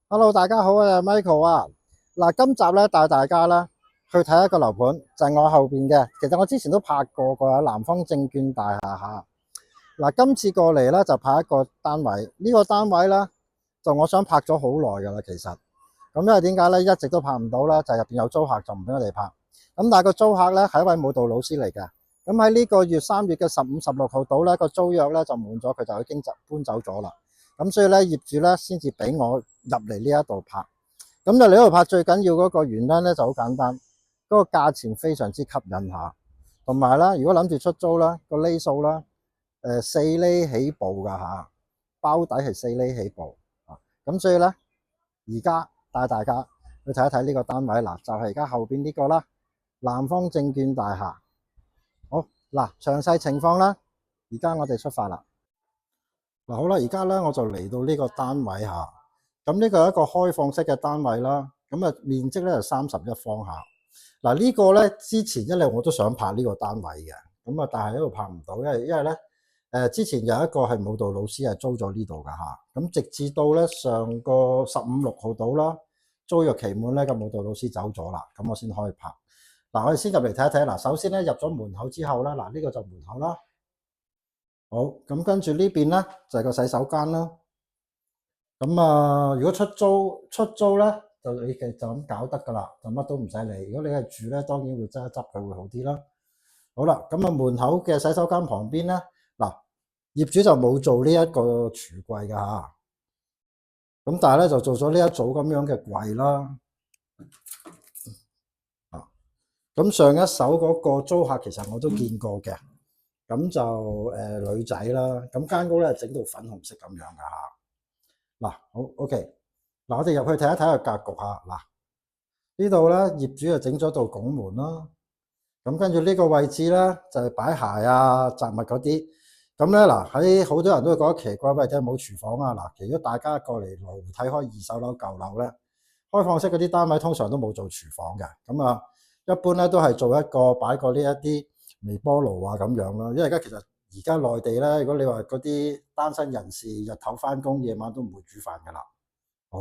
Hello，大家好啊，Michael 啊。嗱，今集咧帶大家咧去睇一個樓盤，就係我後邊嘅。其實我之前都拍過個南方證券大廈嚇。嗱，今次過嚟咧就拍一個單位，呢個單位咧就我想拍咗好耐㗎啦。其實咁因為點解咧一直都拍唔到啦，就係入邊有租客就唔俾我哋拍。咁但係個租客咧係一位舞蹈老師嚟嘅。咁喺呢個月3月嘅15、16號到咧個租約咧就滿咗，佢就已經搬走咗啦。咁所以咧業主咧先至俾我入嚟呢一度拍。咁就嚟呢度拍最緊要嗰個原因咧就好簡單，嗰個價錢非常之吸引下，同埋啦，如果諗住出租啦，個厘數啦，4厘起步㗎嚇，包底係4厘起步啊。咁所以咧，而家帶大家去睇一睇呢個單位嗱，就係而家後邊呢個啦，南方證券大廈。好嗱，詳細情況啦，而家我哋出發啦。嗱，好啦，而家咧我就嚟到呢個單位嚇。咁呢個係一個開放式嘅單位啦，咁啊面積咧就31方下。嗱呢個咧之前一嚟我都想拍呢個單位嘅，咁啊但係喺度拍唔到，因為咧之前有一個係舞蹈老師係租咗呢度㗎嚇，咁直至到咧上個15、16號到啦，租約期滿咧個舞蹈老師走咗啦，咁我先可以拍。嗱，我哋先入嚟睇一睇。嗱，首先咧入咗門口之後咧，嗱呢個就門口啦。好，咁跟住呢邊咧就係個洗手間啦。咁啊，如果出租咧，就你嘅就咁搞得噶啦，就乜都唔使理。如果你係住咧，當然會執一執佢會好啲啦。好啦，咁啊門口嘅洗手間旁邊咧，嗱業主就冇做呢一個櫥櫃噶嚇，咁但係咧就做咗呢一組咁樣嘅櫃啦。啊，咁上一手嗰個租客其實我都見過嘅，咁就女仔啦，咁間屋咧整到粉紅色咁樣噶嚇。嗱，好 OK，嗱我哋入去睇一睇個格局嚇。嗱呢度咧業主就整咗道拱門啦，咁跟住呢個位置咧就係擺鞋啊雜物嗰啲。咁咧嗱喺好多人都會覺得奇怪，喂，點解冇廚房啊？嗱，如果大家過嚟羅湖睇開二手樓舊樓咧，開放式嗰啲單位通常都冇做廚房嘅，咁啊一般咧都係做一個擺過呢一啲微波爐啊咁樣啦。因為而家內地咧，如果你話嗰啲單身人士日頭翻工，夜晚都唔會煮飯噶啦。好，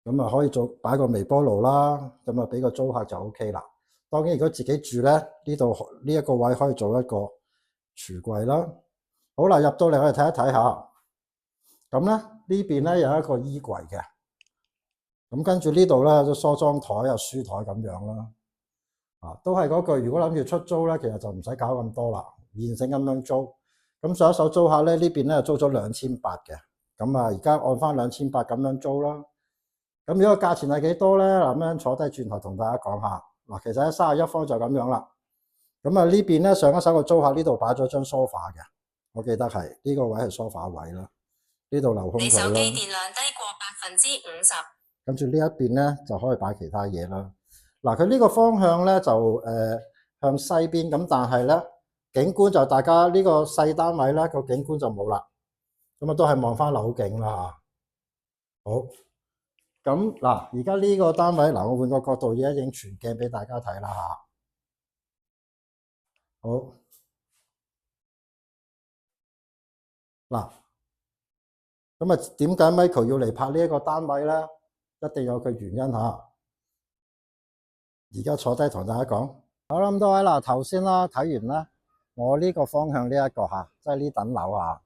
咁啊可以做擺個微波爐啦，咁啊俾個租客就 OK 啦。當然如果自己住咧，呢度呢一個位可以做一個櫥櫃啦。好啦，入到嚟我哋睇一睇下。咁咧呢邊咧有一個衣櫃嘅，咁跟住呢度咧有梳妝台啊書台咁樣啦。都係嗰句，如果諗住出租咧，其實就唔使搞咁多啦，現成咁樣租。咁上一手租客咧呢邊咧租咗2800嘅，咁啊而家按翻2800咁樣租啦。咁如果價錢係幾多咧？嗱，咁樣坐低轉頭同大家講下。嗱，其實喺31方就咁樣啦。咁啊呢邊咧上一手個租客呢度擺咗張梳化嘅，我記得係呢個位係梳化位啦。呢度留空佢啦。你手機電量低過50%。跟住呢一邊咧就可以擺其他嘢啦。嗱，佢呢個方向咧就向西邊，咁但係咧景觀就大家呢個細單位咧個景觀就冇啦。咁啊都係望翻樓景啦嚇。好。咁嗱，而家呢個單位嗱，我換個角度而家影全鏡俾大家睇啦嚇。好嗱，咁啊點解 Michael 要嚟拍呢一個單位咧？一定有佢原因嚇。而家坐低同大家講。好啦，咁多位嗱，頭先啦睇完啦，我呢個方向呢一個嚇，即係呢棟樓嚇，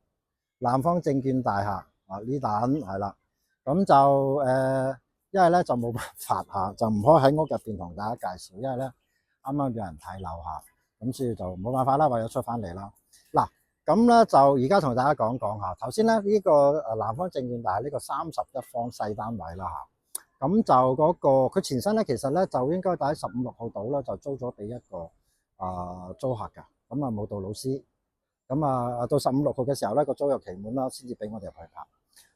南方證券大廈啊，呢棟係啦。咁就因為咧就冇辦法嚇，就唔可以喺屋入邊同大家介紹，因為咧啱啱有人睇樓嚇，咁所以就冇辦法啦，唯有出翻嚟啦。嗱，咁咧就而家同大家講講下，頭先咧呢個南方證券大廈呢個31方細單位啦嚇。咁就嗰個佢前身咧，其實咧就應該喺15、16號到啦，就租咗俾一個租客㗎。咁啊舞蹈老師，咁啊到15、16號嘅時候咧，個租約期滿啦，先至俾我哋入去拍。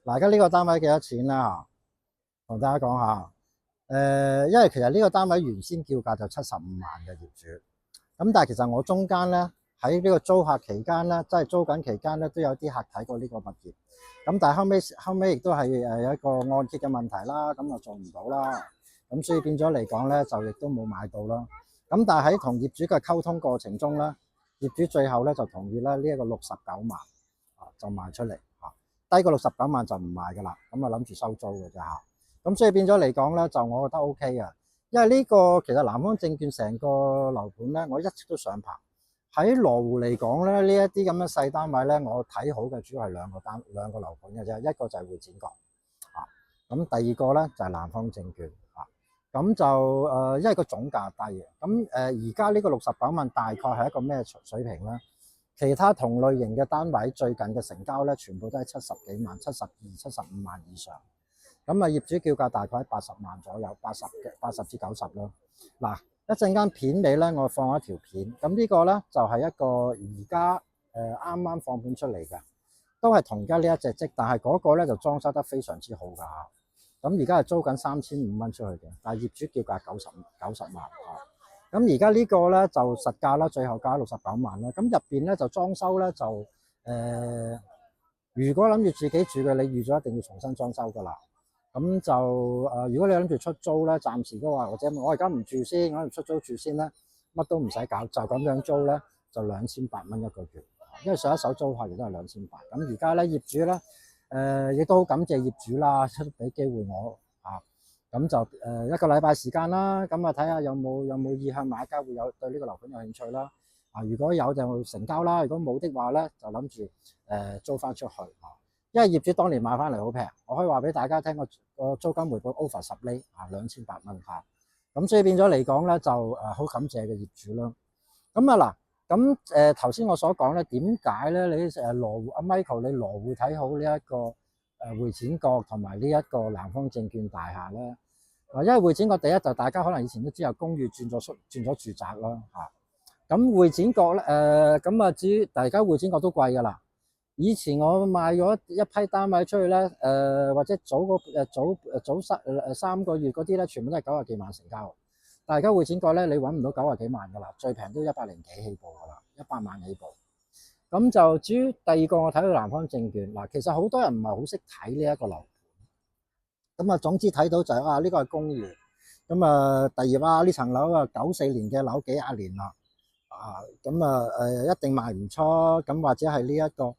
嗱，而家呢個單位幾多錢啦？同大家講下。因為其實呢個單位原先叫價就75萬嘅業主，咁但係其實我中間咧喺呢個租客期間咧，即係租緊期間咧，都有啲客睇過呢個物業。咁但係後尾亦都係有一個按揭嘅問題啦，咁就做唔到啦，咁所以變咗嚟講咧，就亦都冇買到啦。咁但係喺同業主嘅溝通過程中咧，業主最後咧就同意咧呢一個69萬就賣出嚟嚇。低過69萬就唔賣㗎啦。咁啊諗住收租嘅啫嚇。咁所以變咗嚟講咧，就我覺得 OK 嘅，因為呢個其實南方證券成個樓盤咧，我一直都想拍。喺羅湖嚟講咧，呢一啲咁嘅細單位咧，我睇好嘅主要係兩個樓盤嘅啫，一個就係會展閣啊，咁第二個咧就係南方證券啊。咁就因為個總價低嘅，咁而家呢個69萬大概係一個咩水平咧？其他同類型嘅單位最近嘅成交咧，全部都係70幾萬、72、75萬以上。咁啊，業主叫價大概喺80萬左右，80至90咯。嗱，一陣間片尾咧，我放一條片。咁呢個咧就係一個而家啱啱放盤出嚟嘅，都係同而家呢一隻積，但係嗰個咧就裝修得非常之好㗎嚇。咁而家係租緊3500蚊出去嘅，但係業主叫價90萬啊。咁而家呢個咧就實價啦，最後價69萬啦。咁入邊咧就裝修咧就如果諗住自己住嘅，你預咗一定要重新裝修㗎啦。咁就如果你諗住出租咧，暫時都話或者我而家唔住先，我諗住出租住先咧，乜都唔使搞，就咁樣租咧就2800蚊一個月。因為上一手租客亦都係2800。咁而家咧業主咧亦都好感謝業主啦，出俾機會我啊。咁就一個禮拜時間啦，咁啊睇下有冇意向買家會有對呢個樓盤有興趣啦。啊，如果有就成交啦，如果冇的話咧，就諗住租翻出去啊。因為業主當年買翻嚟好平，我可以話俾大家聽個租金回報 over 10厘啊，2800蚊嚇。咁所以變咗嚟講咧，就好感謝嘅業主啦。咁啊嗱，咁頭先我所講咧，點解咧你羅湖阿 Michael 你羅湖睇好呢一個會展閣同埋呢一個南方證券大廈咧？因為會展閣第一就大家可能以前都知有公寓轉咗住宅啦嚇。咁會展閣咧咁啊至於大家會展閣都貴㗎啦。以前我賣咗一批單位出去咧，或者早3個月嗰啲咧，全部都係90幾萬成交。但係而家會展閣咧，你揾唔到90幾萬㗎啦，最平都100零幾起步㗎啦，100萬起步。咁就至於第二個，我睇到南方證券嗱，其實好多人唔係好識睇呢一個樓盤。咁啊，總之睇到就係呢個係公寓。咁啊，第二呢層樓啊94年嘅樓幾廿年啦，咁啊一定賣唔出，咁或者係呢一個。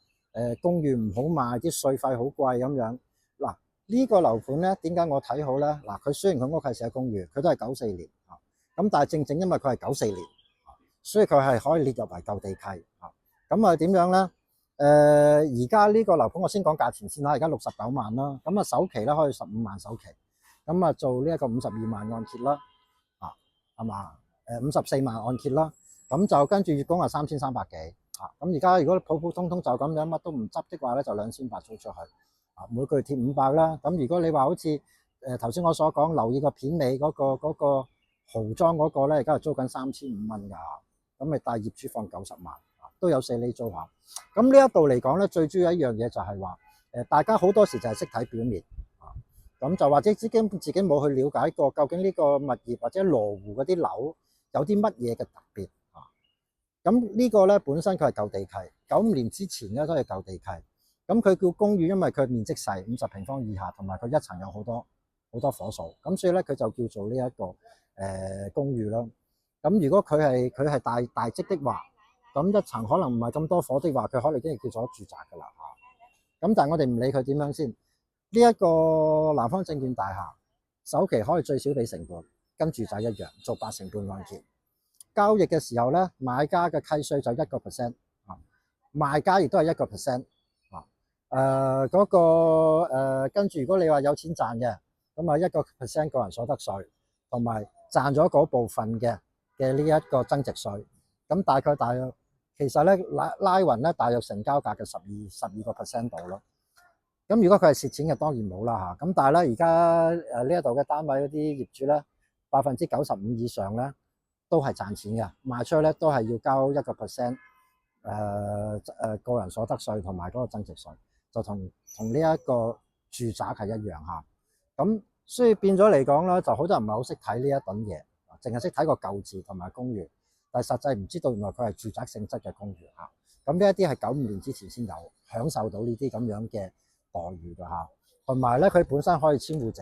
公寓唔好賣，啲稅費好貴咁樣。嗱，呢個樓盤咧，點解我睇好咧？嗱，佢雖然佢屋係寫公寓，佢都係94年啊。咁但係正正因為佢係94年，所以佢係可以列入為舊地契啊。咁啊點樣咧？而家呢個樓盤我先講價錢先啦，而家69萬啦。咁啊首期咧可以15萬首期，咁啊做呢一個52萬按揭啦，係嘛？54萬按揭啦，咁就跟住月供係3300幾。咁而家如果普普通通就咁樣乜都唔執的話咧，就2800租出去每個月貼500啦。咁如果你話好似頭先我所講，留意個片尾嗰個豪裝嗰個咧，而家係租緊3500蚊㗎。咁咪帶業主放90萬都有4厘租下。咁呢一度嚟講咧，最主要一樣嘢就係話大家好多時就係識睇表面咁就或者自己冇去了解過究竟呢個物業或者羅湖嗰啲樓有啲乜嘢嘅特別。咁呢個咧本身佢係舊地契，95年之前咧都係舊地契。咁佢叫公寓，因為佢面積細，50平方以下，同埋佢一層有好多伙數，咁所以咧佢就叫做呢一個公寓啦。咁如果佢係大積的話，咁一層可能唔係咁多伙的話，佢可能已經係叫做住宅㗎啦嚇。咁但係我哋唔理佢點樣先，呢一個南方證券大廈首期可以最少俾成本，跟住宅一樣做8成半按揭。交易嘅時候咧，買家嘅契稅就1%，賣家亦都係1%。跟住如果你話有錢賺嘅，咁啊1%個人所得稅，同埋賺咗嗰部分嘅呢一個增值稅，咁大約其實咧拉勻咧大約成交價嘅12% 度咯。咁如果佢係蝕錢嘅，當然冇啦嚇。咁但係咧而家呢一度嘅單位嗰啲業主咧，95%以上咧，都係賺錢嘅，賣出去咧都係要交1%個人所得稅同埋嗰個增值稅，就同呢一個住宅係一樣嚇。咁所以變咗嚟講咧，就好多人唔係好識睇呢一棟嘢，淨係識睇個舊字同埋公寓，但係實際唔知道原來佢係住宅性質嘅公寓嚇。咁呢一啲係95年之前先有享受到呢啲咁樣嘅待遇㗎嚇，同埋咧佢本身可以遷戶籍，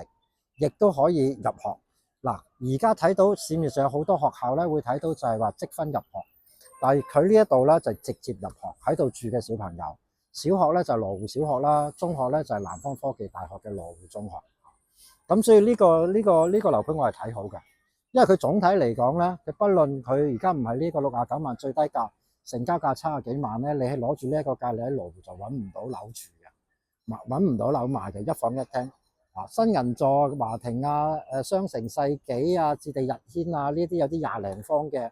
亦都可以入學。嗱，而家睇到市面上有好多學校咧，會睇到就係話積分入學，但係佢呢一度咧就直接入學喺度住嘅小朋友，小學咧就羅湖小學啦，中學咧就係南方科技大學嘅羅湖中學。咁所以呢個樓盤我係睇好嘅，因為佢總體嚟講咧，佢不論佢而家唔係呢個69萬最低價，成交價70幾萬咧，你係攞住呢一個價，你喺羅湖就揾唔到樓住嘅，揾唔到樓賣嘅，一房一廳啊，新銀座、華庭啊、雙城世紀啊、置地日軒啊，呢啲有啲20零方嘅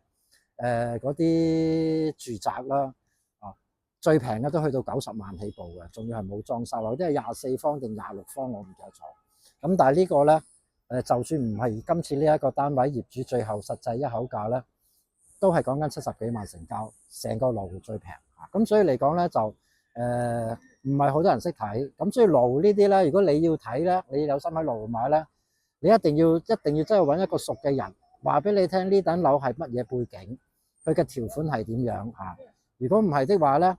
嗰啲住宅啦，啊，最平嘅都去到90萬起步嘅，仲要係冇裝修啊，即係24方定26方，我唔記得咗。咁但係呢個咧，就算唔係今次呢一個單位業主最後實際一口價咧，都係講緊70幾萬成交，成個羅湖最平啊！咁所以嚟講咧就唔係好多人識睇，咁所以羅湖呢啲咧，如果你要睇咧，你有心喺羅湖買咧，你一定要真係揾一個熟嘅人話俾你聽呢等樓係乜嘢背景，佢嘅條款係點樣啊？如果唔係的話咧，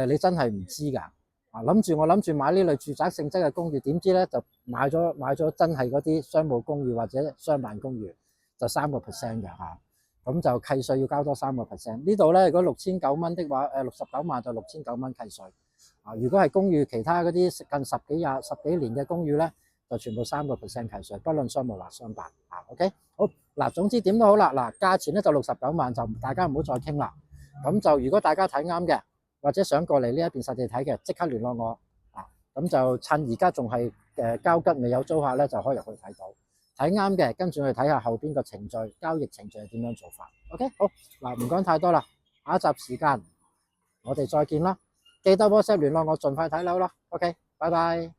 你真係唔知㗎。我諗住買呢類住宅性質嘅公寓，點知咧就買咗真係嗰啲商務公寓或者商辦公寓，就3%嘅嚇，咁就契稅要交多3%。呢度咧如果6009蚊的話，69萬就6009蚊契稅。啊，如果係公寓其他嗰啲近十幾年嘅公寓咧，就全部3%契稅，不論商務或商辦。啊 ，OK， 好嗱，總之點都好啦，嗱，價錢咧就69萬，就大家唔好再傾啦。咁就如果大家睇啱嘅，或者想過嚟呢一邊實地睇嘅，即刻聯絡我啊！咁就趁而家仲係交吉未有租客咧，就可以入去睇到。睇啱嘅，跟住去睇下後邊個程序，交易程序係點樣做法。OK， 好嗱，唔講太多啦，下一集時間我哋再見啦，記得 WhatsApp 聯絡我，盡快睇樓啦。OK，拜拜。